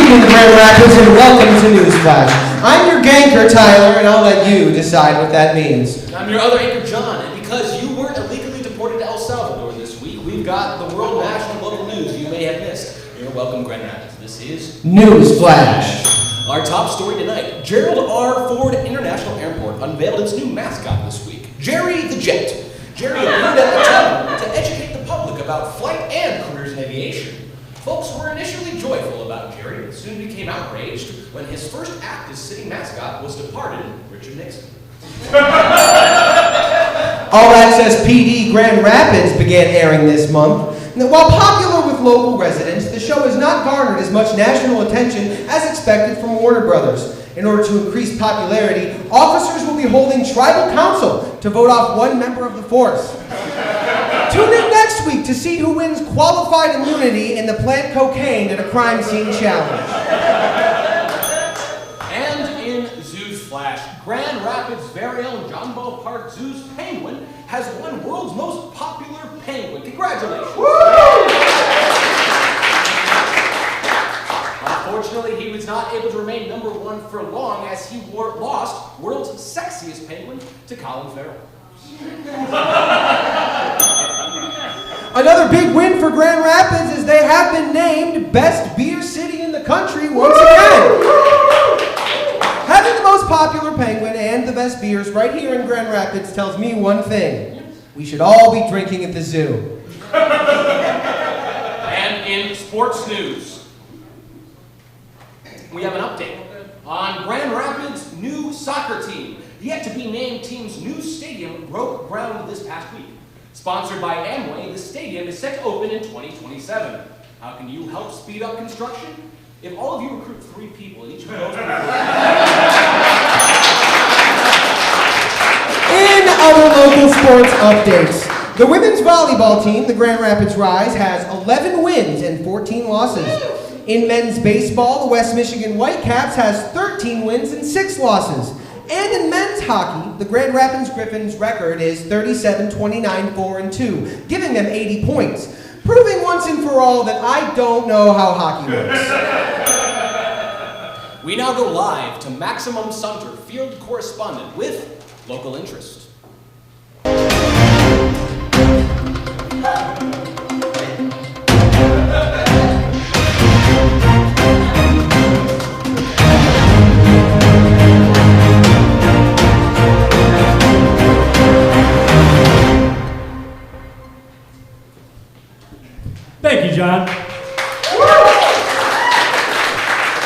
evening, Grand Rapids, and welcome to NewsFlash. I'm your ganker, Tyler, and I'll let you decide what that means. I'm your other anchor, John, and because you weren't illegally deported to El Salvador this week, we've got the world, national, local news you may have missed. You're welcome, Grand Rapids. This is NewsFlash. Our top story tonight. Gerald R. Ford International Airport unveiled its new mascot this week, Jerry the Jet. Jerry appeared at the time to educate the public about flight and careers in aviation. Folks were initially joyful about Jerry, but soon became outraged when his first act as city mascot was departed Richard Nixon. All Access PD Grand Rapids began airing this month. Now, while popular with local residents, the show has not garnered as much national attention as expected from Warner Brothers. In order to increase popularity, officers will be holding tribal council to vote off one member of the force. Tune in next week to see who wins qualified immunity in the plant cocaine at a crime scene challenge. And in NewsFlash, Grand Rapids' very own John Park Zoo's penguin has won world's most popular penguin. Congratulations! Woo! Unfortunately, he was not able to remain number one for long as he lost world's sexiest penguin to Colin Farrell. Another big win for Grand Rapids is they have been named Best Beer City in the country once again. Having the most popular penguin and the best beers right here in Grand Rapids tells me one thing. We should all be drinking at the zoo. And in sports news, we have an update on Grand Rapids' new soccer team. The yet-to-be-named team's new stadium broke ground this past week. Sponsored by Amway, the stadium is set to open in 2027. How can you help speed up construction? If all of you recruit 3 people and each of those... In other local sports updates, the women's volleyball team, the Grand Rapids Rise, has 11 wins and 14 losses. In men's baseball, the West Michigan Whitecaps has 13 wins and 6 losses. And in men's hockey, the Grand Rapids Griffins' record is 37-29-4-2, giving them 80 points, proving once and for all that I don't know how hockey works. We now go live to Maximum Sunter, field correspondent with local interest. Thank you, John.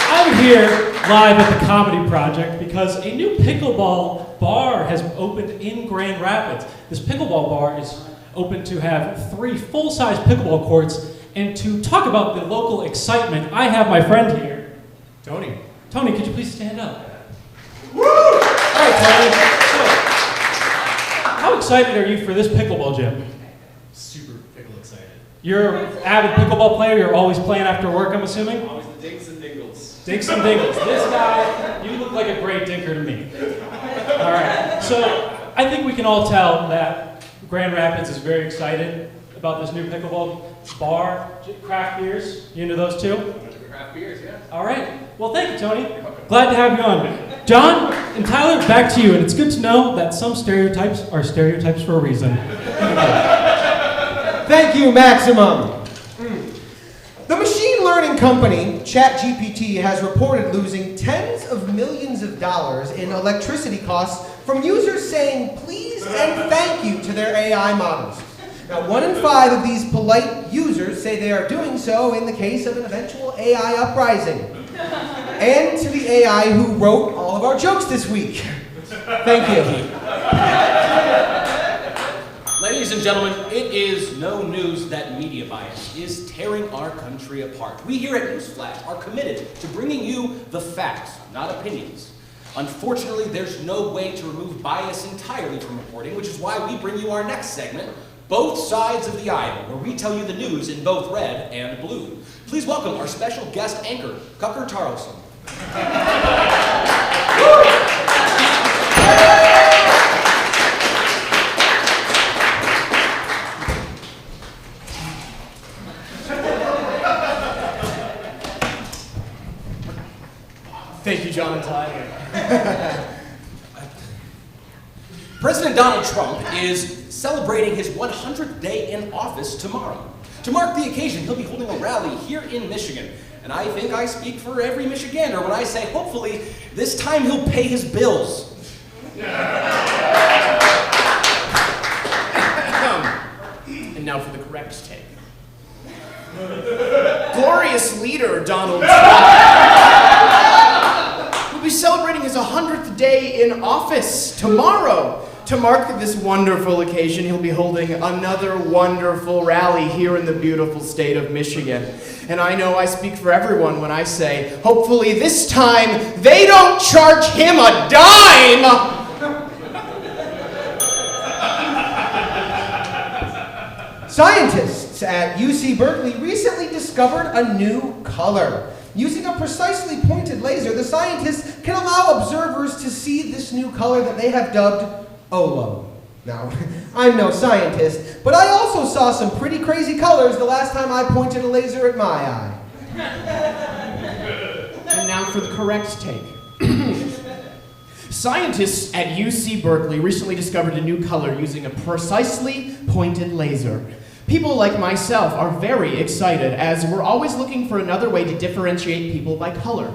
I'm here live at the Comedy Project because a new pickleball bar has opened in Grand Rapids. This pickleball bar is open to have 3 full-size pickleball courts, and to talk about the local excitement, I have my friend here, Tony. Tony, could you please stand up? Woo! All right, Tony. So, how excited are you for this pickleball gym? Super pickle excited. You're an avid pickleball player. You're always playing after work, I'm assuming? Always the dinks and dingles. Dinks and dingles. This guy, you look like a great dinker to me. All right, so I think we can all tell that Grand Rapids is very excited about this new pickleball bar, craft beers. You into those too? Craft beers, yeah. All right. Well, thank you, Tony. Glad to have you on. John and Tyler, back to you. And it's good to know that some stereotypes are stereotypes for a reason. Thank you, Maximum. The machine learning company, ChatGPT, has reported losing tens of millions of dollars in electricity costs from users saying please and thank you to their AI models. Now, 1 in 5 of these polite users say they are doing so in the case of an eventual AI uprising. And to the AI who wrote all of our jokes this week. Thank you. Ladies and gentlemen, it is no news that media bias is tearing our country apart. We here at NewsFlash are committed to bringing you the facts, not opinions. Unfortunately, there's no way to remove bias entirely from reporting, which is why we bring you our next segment, Both Sides of the Aisle, where we tell you the news in both red and blue. Please welcome our special guest anchor, Cucker Tarleson. Thank you, John and Tyler. President Donald Trump is celebrating his 100th day in office tomorrow. To mark the occasion, he'll be holding a rally here in Michigan. And I think I speak for every Michigander when I say, hopefully, this time he'll pay his bills. And now for the correct take. Glorious leader Donald Trump will be celebrating his 100th day in office tomorrow. To mark this wonderful occasion, he'll be holding another wonderful rally here in the beautiful state of Michigan. And I know I speak for everyone when I say, hopefully this time they don't charge him a dime! Scientists at UC Berkeley recently discovered a new color. Using a precisely pointed laser, the scientists can allow observers to see this new color that they have dubbed Olo. Now, I'm no scientist, but I also saw some pretty crazy colors the last time I pointed a laser at my eye. And now for the correct take. Scientists at UC Berkeley recently discovered a new color using a precisely pointed laser. People like myself are very excited, as we're always looking for another way to differentiate people by color.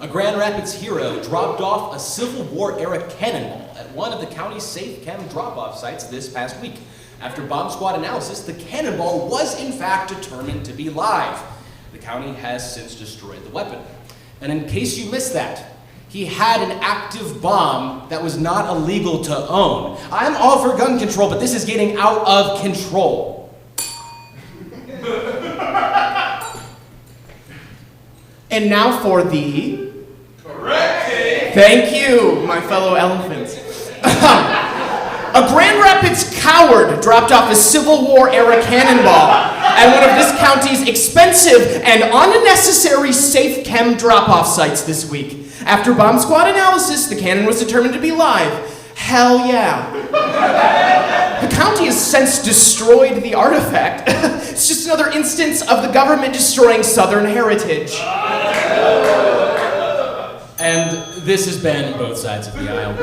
A Grand Rapids hero dropped off a Civil War-era cannonball at one of the county's safe chem drop-off sites this past week. After bomb squad analysis, the cannonball was in fact determined to be live. The county has since destroyed the weapon. And in case you missed that, he had an active bomb that was not illegal to own. I'm all for gun control, but this is getting out of control. And now for the... correct take. Thank you, my fellow elephants. A Grand Rapids coward dropped off a Civil War-era cannonball at one of this county's expensive and unnecessary safe chem drop-off sites this week. After bomb squad analysis, the cannon was determined to be live. Hell yeah. The county has since destroyed the artifact. It's just another instance of the government destroying Southern heritage. And this has been Both Sides of the Aisle.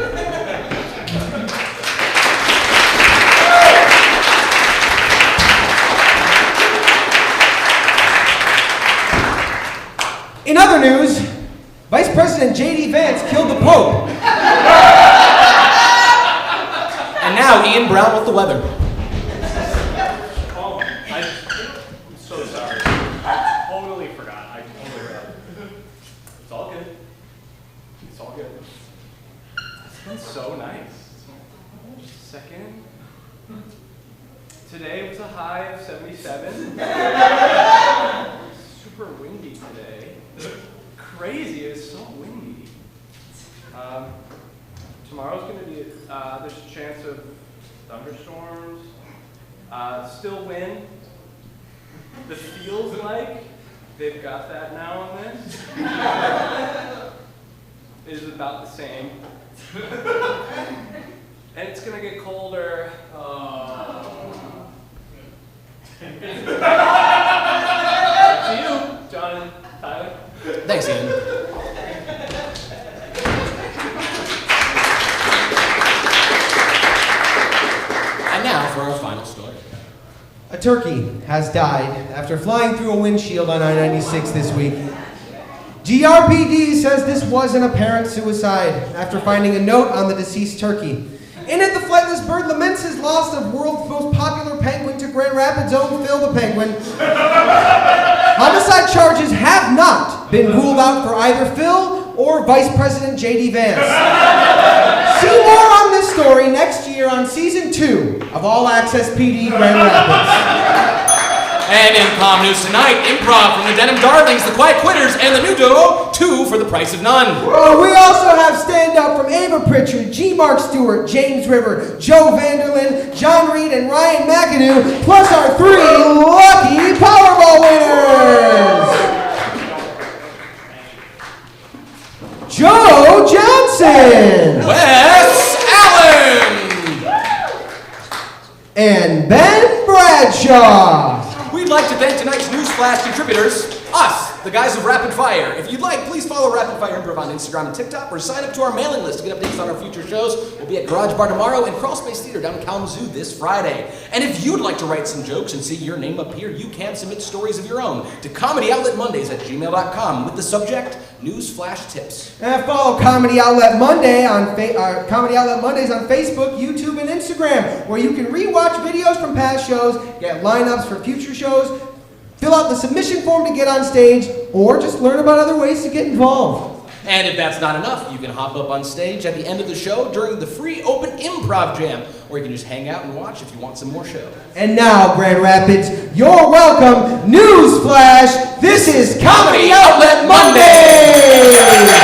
In other news, Vice President J.D. Vance killed the Pope. And now Ian Brown with the weather. Oh, I'm so sorry. I totally forgot. It's all good. It's all good. It's been so nice. Just a second. Today was a high of 77. Super windy today. Crazy, it's so windy. Tomorrow's gonna be, there's a chance of thunderstorms, still wind. It feels like they've got that now on this. It is about the same. And it's gonna get colder. Back to you, John and Tyler. Thanks, Ian. And now for our final story. A turkey has died after flying through a windshield on I-96 this week. GRPD says this was an apparent suicide after finding a note on the deceased turkey. In it, the flightless bird laments his loss of world's most popular penguin to Grand Rapids' own Phil the Penguin. Homicide charges have not been ruled out for either Phil or Vice President J.D. Vance. See more on this story next year on Season 2 of All Access PD Grand Rapids. And in Palm News tonight, improv from the Denim Darlings, the Quiet Quitters, and the new duo, 2 for the price of none. We also have stand-up from Ava Pritchard, G. Mark Stewart, James River, Joe Vanderlyn, John Reed, and Ryan McAdoo, plus our 3 lucky Powerball winners! Joe Johnson! Wes Allen! And Ben Bradshaw! We'd like to thank tonight's NewsFlash contributors, us, the guys of Rapid Fire. If you'd like, please follow Rapid Fire Improv on Instagram and TikTok, or sign up to our mailing list to get updates on our future shows. We'll be at Garage Bar tomorrow and Crawl Space Theater down in Kalamazoo this Friday. And if you'd like to write some jokes and see your name appear, you can submit stories of your own to comedyoutletmondays@gmail.com with the subject, NewsFlash Tips. And follow Comedy Outlet Monday on Comedy Outlet Mondays on Facebook, YouTube, and Instagram, where you can rewatch videos from past shows, get lineups for future shows, fill out the submission form to get on stage, or just learn about other ways to get involved. And if that's not enough, you can hop up on stage at the end of the show during the free open improv jam, or you can just hang out and watch if you want some more show. And now, Grand Rapids, you're welcome. NewsFlash, this is Comedy Outlet Monday!